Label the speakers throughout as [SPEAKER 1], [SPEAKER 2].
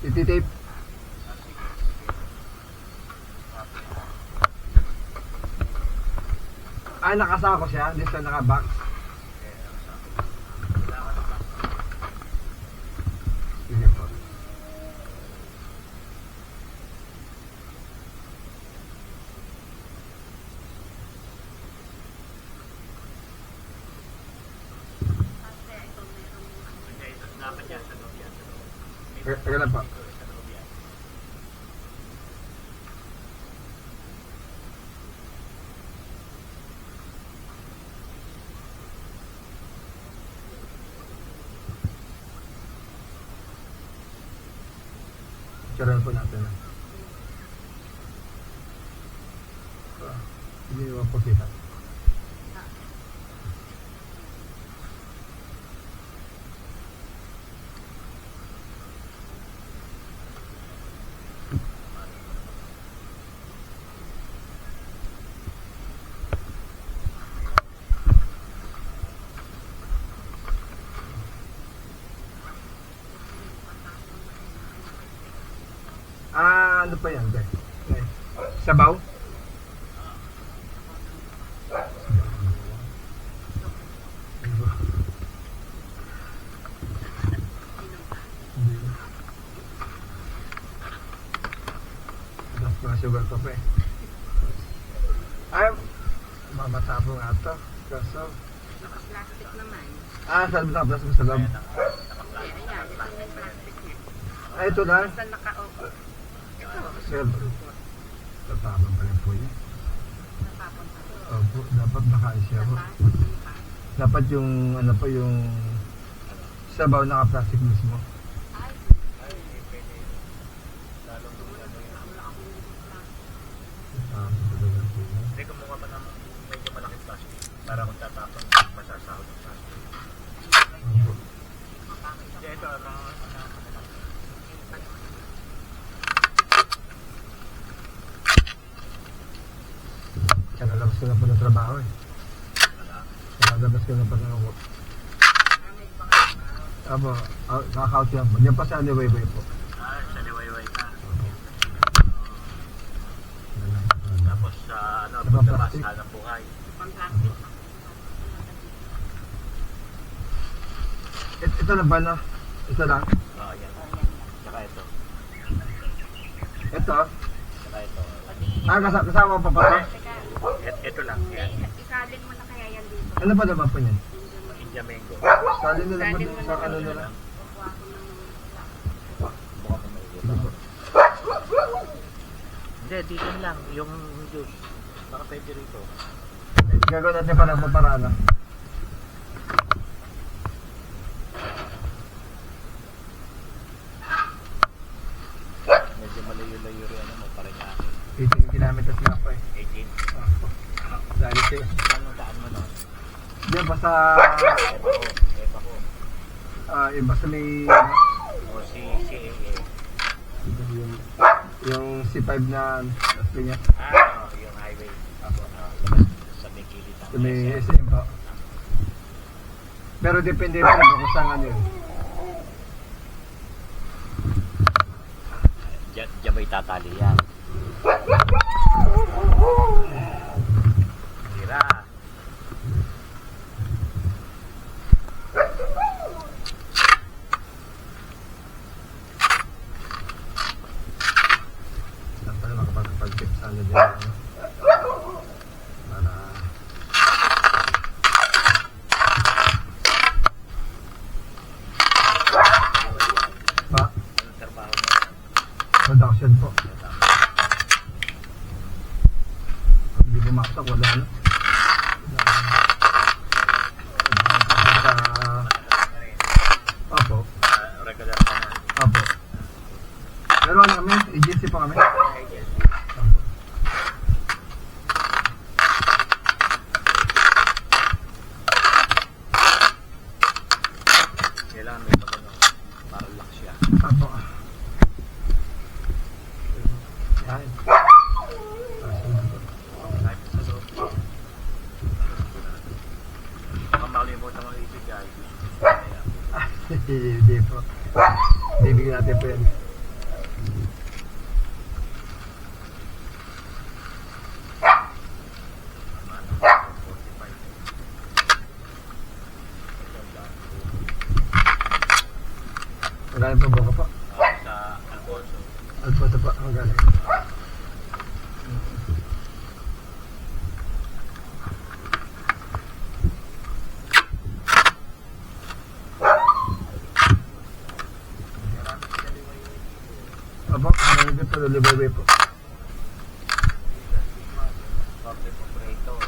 [SPEAKER 1] Ititape. Ay, nakasako siya. Hindi siya nakabox. Sige po. Teka lang po. Picturean po natin. Hindi naman po kita. Ano pa yan, be? Sabaw? Tapos mga sugar pa pa eh. Ay, mamatapong nga ito. Kaso,
[SPEAKER 2] Naka-plastic naman.
[SPEAKER 1] saan ba tapos sa loob?
[SPEAKER 2] Ayan, ito yung plastic niya.
[SPEAKER 1] Ay, ito na.
[SPEAKER 2] Basta naka-opo.
[SPEAKER 1] Sir, tatapang pa rin po yan.
[SPEAKER 2] Natapon pa ito.
[SPEAKER 1] Opo, dapat naka-isya po. Dapat yung, ano po, yung sabaw naka-plastic mismo.
[SPEAKER 2] Ay,
[SPEAKER 3] Hindi kumuha pa ng medyo malaking plastic para kung tatapon, masasahod ng plastic.
[SPEAKER 1] Opo.
[SPEAKER 3] Hindi, ito
[SPEAKER 1] Kalalabas ko na po ng trabaho eh. Kalalabas ko na po ng work. Abo, kaka-out yan po. Diyan pa sa Aliwayway po.
[SPEAKER 3] sa liwayway ka. Tapos ano,
[SPEAKER 1] Diba
[SPEAKER 3] paglabas,
[SPEAKER 1] plastic?
[SPEAKER 3] hanap buhay.
[SPEAKER 2] pang-plastic.
[SPEAKER 1] Ito na ba na? Ito lang?
[SPEAKER 3] Yan. Saka ito.
[SPEAKER 1] Ito?
[SPEAKER 3] Saka ito.
[SPEAKER 1] Kasama pa pa ito?
[SPEAKER 3] Ito lang. Yan.
[SPEAKER 2] Isalin mo na kaya yan dito.
[SPEAKER 1] Ano ba naman po yan?
[SPEAKER 3] India mango.
[SPEAKER 1] Sali na lang ba sa ano na lang?
[SPEAKER 2] Kuha ko ng
[SPEAKER 3] Buka ko may Hindi, dito lang. Yung juice. Baka pwede rito.
[SPEAKER 1] Gagawin natin pa ng paparaan ah.
[SPEAKER 3] Medyo malayo-layo rin ano mo, parang nga.
[SPEAKER 1] 18 kilometers na po eh.
[SPEAKER 3] 18.
[SPEAKER 1] Dahil siya.
[SPEAKER 3] Saan ang daan mo no?
[SPEAKER 1] Diyan pa sa...
[SPEAKER 3] Epa ko.
[SPEAKER 1] Yung basta may...
[SPEAKER 3] O si CAA.
[SPEAKER 1] Yung C5 na... Tapos niya.
[SPEAKER 3] Yung highway.
[SPEAKER 1] Apo.
[SPEAKER 3] Sa may kilid ng
[SPEAKER 1] Sa may SM po. Pero depende rin po kung saan ano yun.
[SPEAKER 3] Diyan ba itatali yan? Tira.
[SPEAKER 1] Dapat makapag-tip sa ano dyan. Para... Pa,
[SPEAKER 3] Anong trabaho mo?
[SPEAKER 1] production po. Pag di bumaksak, wala na. Apo,
[SPEAKER 3] Regular ka na.
[SPEAKER 1] apo. Pero ano kami, agency pa kami.
[SPEAKER 3] Kailangan may pagano. Para relax siya.
[SPEAKER 1] Apo. Yan.
[SPEAKER 3] Kahit sa loob. Baka makalimutan mo isip guys.
[SPEAKER 1] Hindi po. Bibigyan natin po yan. Ang galing pa buka pa.
[SPEAKER 3] Sa Alfonso.
[SPEAKER 1] Alfonso pa, ang galing. Apo, ang galing pa, lulibay po.
[SPEAKER 3] Corte Operator.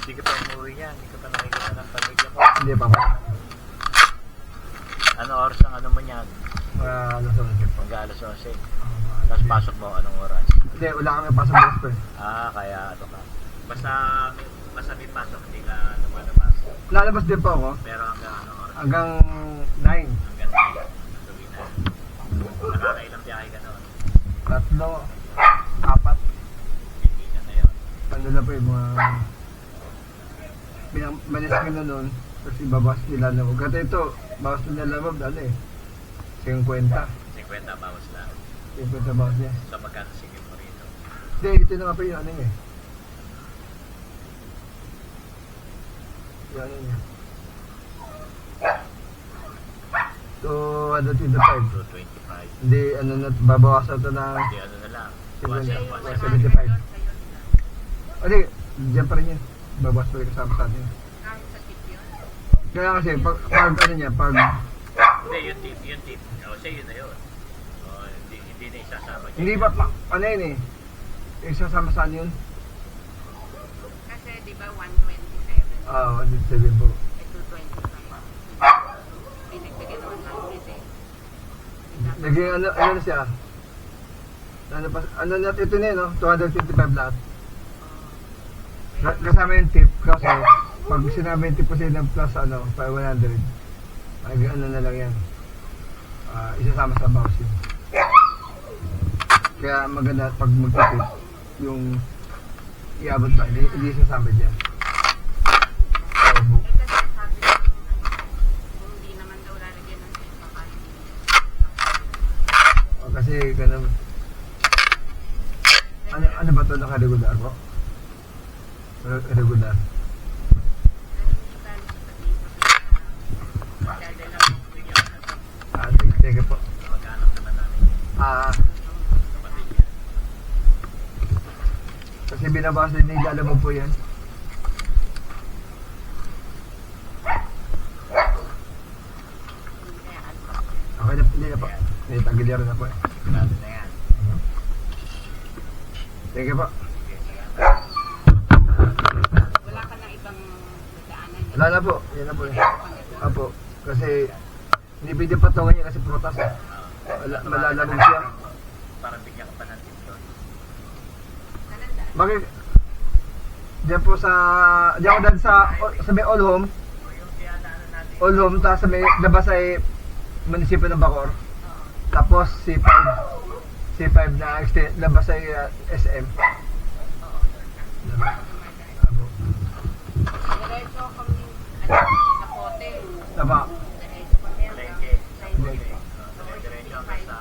[SPEAKER 3] Hindi ka pa umuwi yan. Hindi ka pa nakikita ng pamilya mo.
[SPEAKER 1] Hindi pa pa.
[SPEAKER 3] Ano oras ang ano mo niyan?
[SPEAKER 1] Ano sa mga po.
[SPEAKER 3] Hanggang alas 11. Tapos pasok mo anong oras?
[SPEAKER 1] Hindi, wala kami pasok bukas po eh.
[SPEAKER 3] Kaya ano ka. Basta may pasok, hindi ka lumalabas.
[SPEAKER 1] Lalabas din po ako.
[SPEAKER 3] Pero hanggang anong oras?
[SPEAKER 1] Hanggang 9.
[SPEAKER 3] Hanggang 9. Tuwi na. Nakakailang biyahe ka noon.
[SPEAKER 1] 3, 4.
[SPEAKER 3] Hindi ka na yun.
[SPEAKER 1] Ano na po yung mga manis ko na nun. Tapos ibabawas nila na. Kasi ito, bawas nila lamab, ano eh. 50.
[SPEAKER 3] 50 bawas lang.
[SPEAKER 1] 50 bawas niya.
[SPEAKER 3] So magkano sige mo rito?
[SPEAKER 1] Hindi, ito na nga po yung ano niya eh. Yung ano niya. 225.
[SPEAKER 3] 225.
[SPEAKER 1] Hindi, ano na, babawasan ito ng
[SPEAKER 3] Hindi ano na lang.
[SPEAKER 1] 75. Hindi, dyan pa rin yun. Babawas pa rin kasama sa atin.
[SPEAKER 2] Kahit sa tip yun.
[SPEAKER 1] Kaya kasi, pag ano niya, pag
[SPEAKER 3] Hindi, yung tip. O, siya yun na yun. O, hindi na isasama niya.
[SPEAKER 1] hindi pa, ano yun eh. Isasama sa yun.
[SPEAKER 2] Kasi di ba 127?
[SPEAKER 1] Ah, 107 po.
[SPEAKER 2] Eh 225. Pinagpigyan naman lang kasi.
[SPEAKER 1] Naging ano na siya? Ano na, ito na yun, no? 255 lahat. Kasama yung tip kasi pag sinabi yung tip kasi ng plus ano, 500, ay ano na lang yan. Isasama sa bawas yun. Kaya maganda pag magtitip, yung iabot ba, hindi isasama dyan.
[SPEAKER 2] Eh kasi sabi ko, kung hindi naman daw lalagyan ng tip, baka hindi niya.
[SPEAKER 1] Kasi ganun. Ano ba ito nakaregular po? Regular. Sige po.
[SPEAKER 3] Maghanap naman namin. Kapatid niya.
[SPEAKER 1] Kasi binabawas din nila, alam mo po yan. Okay na, hindi na po. Hindi, tagiliran na po eh.
[SPEAKER 3] Grabe na yan.
[SPEAKER 1] Sige po.
[SPEAKER 2] Wala ka na ibang daanan.
[SPEAKER 1] Wala na po. Yan na po eh. Apo. Kasi hindi pwede patungan niya kasi prutas eh. Malalamog siya.
[SPEAKER 3] Parang bigyan ka pa ng tip doon.
[SPEAKER 1] Bakit? Diyan po sa... Diyan ko dahil sa may All Home.
[SPEAKER 3] O yung pinadaanan natin.
[SPEAKER 1] All Home, tapos sa may labas ay munisipyo ng Bacoor. Tapos C5. C5 na labas ay SM. Apo.
[SPEAKER 2] Diretso kami, sa kote.
[SPEAKER 1] Tama.
[SPEAKER 2] Diretso kami
[SPEAKER 3] Palengke.
[SPEAKER 1] Palengke.
[SPEAKER 3] Diretso hanggang sa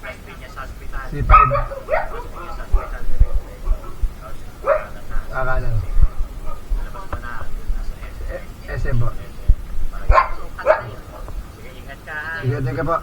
[SPEAKER 3] Las Piñas Hospital.
[SPEAKER 1] C5.
[SPEAKER 3] Las Piñas Hospital. Tapos kanan na.
[SPEAKER 1] Kakanan.
[SPEAKER 3] Labas mo na. Nasa SM.
[SPEAKER 1] SM po.
[SPEAKER 3] Parang
[SPEAKER 2] sukat na yun.
[SPEAKER 3] sige, ingat ka ha.
[SPEAKER 1] Sige, thank you po.